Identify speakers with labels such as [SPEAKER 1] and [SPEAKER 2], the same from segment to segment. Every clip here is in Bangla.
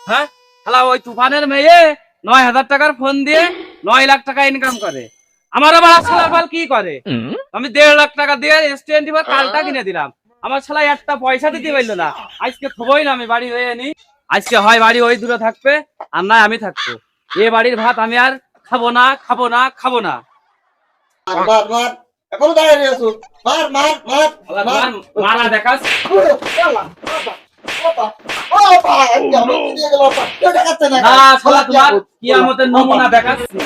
[SPEAKER 1] হ্যাঁ শালা ওই তুফানের মেয়ে 9,000 টাকার ফোন দিয়ে 9 লাখ টাকা ইনকাম করে। আমার আবার শালার বাল কি করে? আমি 1.5 লাখ টাকা দিয়ে S25 কালটা কিনে দিলাম। আমার শালা একটা পয়সা দিতে পারলো না। আজকে থবই না আমি বাড়ি হয়ে নি। আজকে হয় বাড়ি ওই দূরে থাকবে আর না আমি থাকবো। এ বাড়ির ভাত আমি আর খাবো না খাবো না খাবো না।
[SPEAKER 2] মার মার মার এখনো দাঁড়িয়ে আছো। মার মার মার
[SPEAKER 1] শালা
[SPEAKER 2] মার
[SPEAKER 1] তোমার মারা দেখাস। না শালা তোমার কিয়ামতের নমুনা দেখাচ্ছি।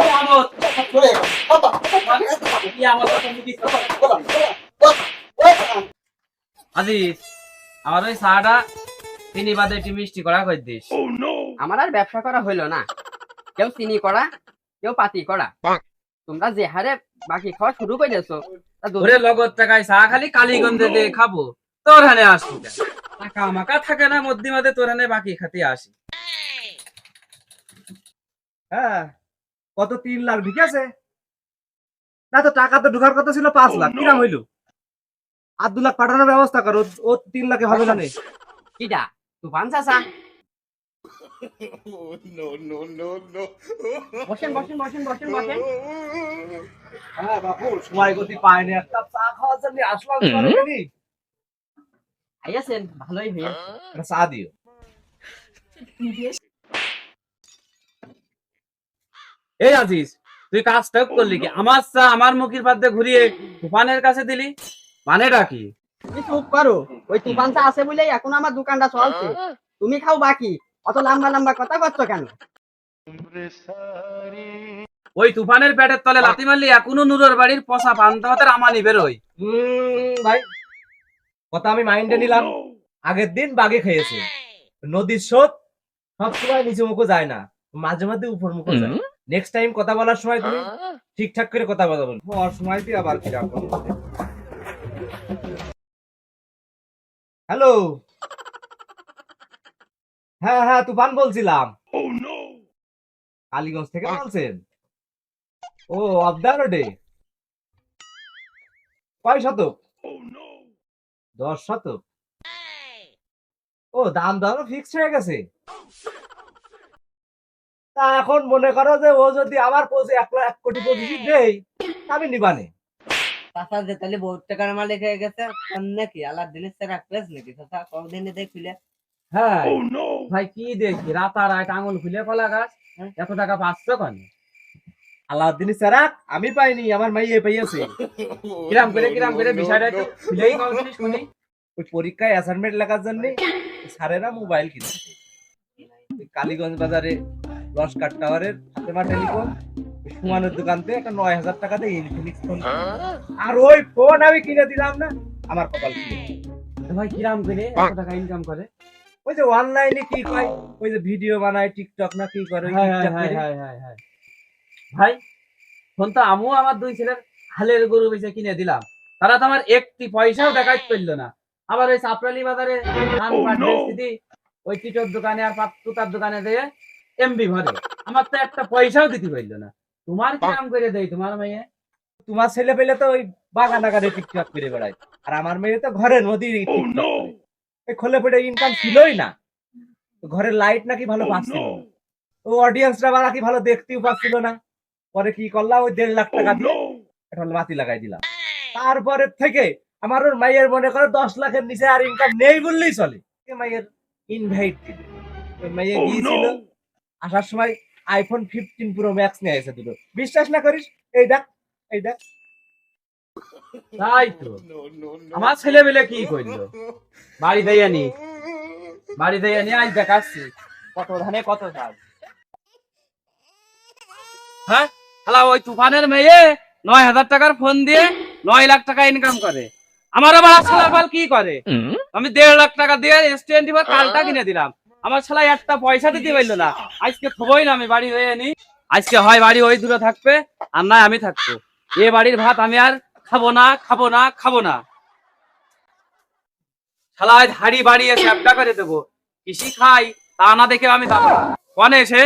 [SPEAKER 1] কিয়ামত কিয়ামতের তুমি কি আজিজ আমার ওই চাটা চিনি বাদে একটু মিষ্টি করা করে দিস।
[SPEAKER 3] আমার আর ব্যবসা করা হইলো না, কেউ চিনি করা কেউ পাতি করা। তোমরা যে হারে বাকি খাওয়া শুরু করে দিয়েছো
[SPEAKER 1] ওরে লগত টাকায় চা খালি কালীগঞ্জে দিয়ে খাবো, তোর হানে আসবো কেন? টাকা মাকা থাকে না মধ্যে মাঝে তোর হানে বাকি খাতে আসি।
[SPEAKER 4] হ্যাঁ, কত 3 লাখ ঠিক আছে না? তো টাকা তো ঢোকার কথা ছিল 5 লাখ, কিরাম হইলো? আর 2 লাখ পাঠানোর ব্যবস্থা করো, ও 3 লাখে হবে না নে।
[SPEAKER 3] কিটা তুফান চাচা? বসেন বসেন বসেন বসেন বসেন।
[SPEAKER 4] হ্যাঁ বাপু, সময় গতি পায়নি, একটা চা খাওয়ার জন্য আসলাম।
[SPEAKER 3] আইয়াছেন ভালোই হয়ে।
[SPEAKER 4] একটা চা দিও।
[SPEAKER 1] এই আজিজ তুই কাজটা করলি কি? আমার চা আমার মুখের পাদ্দে ঘুরিয়ে তুফানের কাছে দিলি, মানেটা কি?
[SPEAKER 3] তুমি চুপ করো, ওই তুফান চা আছে বলেই এখন আমার দোকানটা চলছে। তুমি খাও বাকি, অত লম্বা লম্বা কথা করছো কেন?
[SPEAKER 1] ওই তুফানের পেটের তলে লাথি মারলি এখনো নুরের বাড়ির পচা পান্তা ভাতের আমানি বেরোয়।
[SPEAKER 4] ভাই, কথা আমি মাইন্ডে নিলাম। আগের দিন বাগে খেয়েছে, নদীর স্রোত সবসময় নিচে মুখো যায় না, মাঝে মাঝে উপর মুখো যায়। নেক্সট টাইম কথা বলার সময় তুমি ঠিকঠাক করে কথা বলবো, হওয়ার সময় তুই আবার কি রাখবো। হ্যালো, হ্যাঁ হ্যাঁ তুফান বলছিলাম। কালীগঞ্জ থেকে বলছেন? ও, অফ দ্য রোডে। কয় শতক? 10 শতক। ও, দাম দামও ফিক্স হয়ে গেছে। তা এখন মনে করো যে ও যদি আমার 1,00,00,000 দেই, আমি নিবানে।
[SPEAKER 3] চাচা যে তাহলে বহুত টাকার মালিক হয়ে গেছে নাকি? আলার দিনের সেরা পেস নাকি চাচা? কতদিনে দেখলে?
[SPEAKER 4] হ্যাঁ
[SPEAKER 1] ভাই কি দেখি রাতারাত আঙুল খুলে কলা গাছ, এত টাকা পাচ্ছ কেন?
[SPEAKER 4] আলাউদ্দিন চেরাক আমি পাইনি, আমার মাইয়ে পাইয়াছে।
[SPEAKER 1] কিরাম করে বিষয়টা একটু খুলেই কল শুনি।
[SPEAKER 4] ওই পরীক্ষায় অ্যাসাইনমেন্ট লেখার জন্য স্যারেরা মোবাইল কিনছে। ওই কালীগঞ্জ বাজারে রসকার টাওয়ারের ফাতেমা টেলিকম সুমানের দোকান থেকে একটা 9,000 টাকা দিয়ে ইনফিনিক্স ফোন, আর ওই ফোন আমি কিনে দিলাম না, আমার কপাল খুলে।
[SPEAKER 1] ভাই কিরাম করে এত টাকা ইনকাম করে?
[SPEAKER 4] ওই যে অনলাইনে কি কয়, ওই যে ভিডিও বানায় টিকটক না কি করে,
[SPEAKER 1] ভাই ফোন তো আমিও আমার 2 ছেলের হালের গরু বেচে কিনে দিলাম, তারা তো আমার একটি পয়সাও দেখাইতে পারলো না। আবার ওই চাপরালি বাজারে ধান পাট বেচতে ওই টিটোর দোকানে আর তুতার দোকানে দিয়ে এমবি ভরে, আমার তো একটা পয়সাও দিতে পারলো না। তোমার কিরাম করে দেয় তোমার মেয়ে?
[SPEAKER 4] তোমার ছেলে পেলে তো ওই বাগান আগারে টিকটক করে বেড়ায়, আর আমার মেয়ে তো ঘরের মধ্যেই টিকটক করে। এই খোলে পড়ে ইনকাম ছিলই না, ঘরের লাইট নাকি ভালো পাচ্ছিল না, ও অডিয়েন্সরা বা নাকি ভালো দেখতেও পাচ্ছিল না। পরে কি করলাম, ওই 1.5 লাখ টাকা দিয়ে একটা বাতি লাগাই দিলাম। তারপরে থেকে আমার ওর মাইয়ের মনে করো 10 লাখের নিচে আর ইনকাম নেই বললেই চলে। মাইয়ের ইনভাইট দিল, ওই মাইয়ে গিয়েছিল, আসার সময় আইফোন 15 প্রো ম্যাক্স নিয়ে এসে দুটো। বিশ্বাস না করিস, এই দেখ এই দেখ।
[SPEAKER 1] তাই তো আমার ছেলে পেলে কি করলো, বাড়ি দিয়ে নি আজ দেখাচ্ছি কত ধানে কত কাজ। হ্যাঁ শালা ওই তুফানের মেয়ে 9,000 টাকার ফোন দিয়ে 9 লাখ টাকা ইনকাম করে। আমার আবার শালা বাল কি করে? আমি 1.5 লাখ টাকা দিয়ে S25 কালটা কিনে দিলাম। আমার শালা একটা পয়সা দিতে পারলো না। আজকে থবই না আমি বাড়ি হয়ে নি। আজকে হয় বাড়ি ওই দূরে থাকবে আর না আমি থাকবো। এ বাড়ির ভাত আমি আর খাবো না খাবো না খাবো না। শালা আজ হাড়ি বাড়িয়ে চ্যাপটা করে দেবো। কৃষি খাই তা না দেখে আমি যাবো না। কনে এসে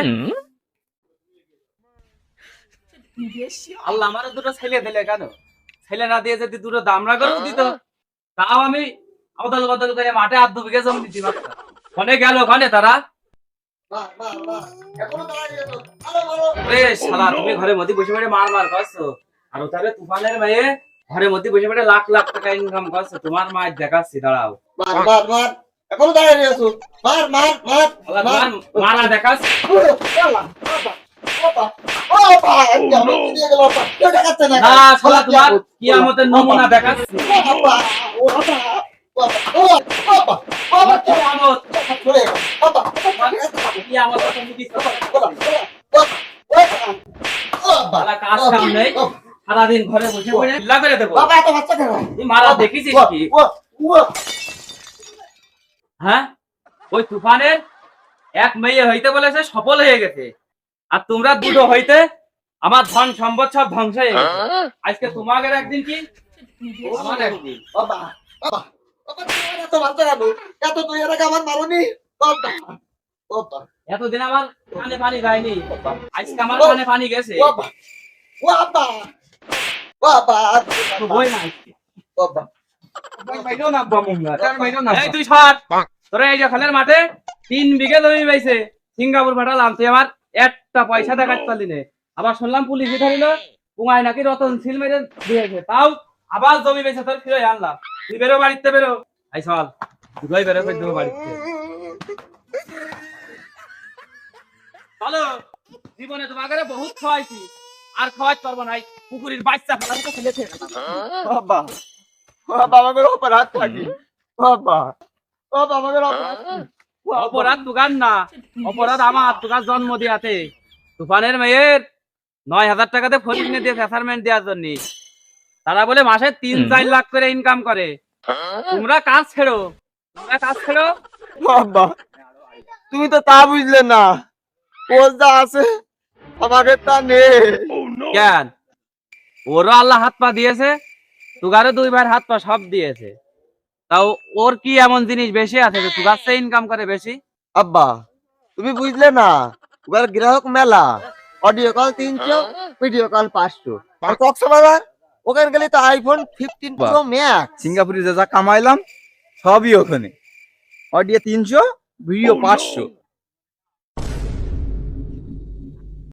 [SPEAKER 1] আল্লাহ আমার দুটো ছেলে দিলে কেন? ছেলে না দিয়ে যদি দুটো দামরা গরু দিত তাও আমি অদল বদল করে মাঠে 8 বিঘে জমি দিতে পারত। ফোনে গেল ওখানে তারা।
[SPEAKER 2] মার মার মার এখনো দাঁড়িয়ে আছো মারো মারো
[SPEAKER 1] ওরে শালা তুমি ঘরের মধ্যে বসে বসে মার মার করছো, আর তাহলে তুফানের মেয়ে ঘরের মধ্যে বসে বসে লাখ লাখ টাকা ইনকাম করছে। তোমার মায়ের দেখাচ্ছি, দাঁড়াও।
[SPEAKER 2] মার মার মার এখনো দাঁড়িয়ে আছো মার মার মার
[SPEAKER 1] শালা তোমার মারা দেখাচ্ছি। না শালা তোমার কিয়ামতের নমুনা দেখাচ্ছি। কিয়ামতের তুমি কি শালা কাজ কাম নেই, সারাদিন ঘরে বসে বসে চিল্লা করে দেবো। তুই মারা দেখিছিস কি? হ্যাঁ, ওই তুফানের এক মেয়ে হইতে বলেছে সফল হয়ে গেছে, আর তোমরা দুটো হইতে আমার ধন সম্পদ সব ধ্বংস হয়ে গেছে। আজকে তোমাদের একদিন কি আমার একদিন। এতদিন আমার কানে পানি যায়নি, আজকে আমার কানে পানি গেছে। তো বই না আজকে। এই তুই সর, তোরা এই যে খালের মাঠে 3 বিঘে জমি পাইছে, সিঙ্গাপুর পাঠালাম, তুই আমার একটা পয়সা দেখাতে পারলি না। আবার শুনলাম পুলিশে ধরিল, পুঙায় নাকি রতন সিল মেরে দিয়েছে, তাও আবার জমি পেয়েছে তোর ফিরে আনলাম। তুই বেরো বাড়িতে বেরো, আই চল দুটোই বেরো করে দেবো বাড়িতে। চলো, জীবনে তোমাকে বহুত খাওয়াইছি, আর খাওয়াইতে পারবো না। পুকুরের বাচ্চা ফেলা ফেলে থেকে অপরাধ তুগান না, অপরাধ আমার, তুগার জন্ম দিয়াতে। তুফানের মেয়ের 9,000 টাকাতে ফোন কিনে দিয়েছে অ্যাসাইনমেন্ট দেওয়ার জন্য। তারা বলে মাসে 3-4 লাখ করে ইনকাম করে। তোমরা কাজ ছেড়ো, তোমরা কাজ ছেড়ো।
[SPEAKER 2] বাবা তুমি তো তা বুঝলে না, ওর যা আছে আমাকে তা নেই।
[SPEAKER 1] কেন? ওরও আল্লাহ হাত পা দিয়েছে, তুগারও 2 ভাইয়ের হাত পা সব দিয়েছে। তাও ওর কি এমন জিনিস বেশি আছে যে তুগার চেয়ে ইনকাম করে বেশি?
[SPEAKER 2] আব্বা তুমি বুঝলে না, ওর গ্রাহক মেলা, অডিও কল 300, ভিডিও কল 500, আর কক্সবাজার ওখানে গেলে তো আইফোন 15 প্রো ম্যাক্স।
[SPEAKER 5] সিঙ্গাপুরে যা যা কামাইলাম সবই ওখানে, অডিও 300, ভিডিও 500।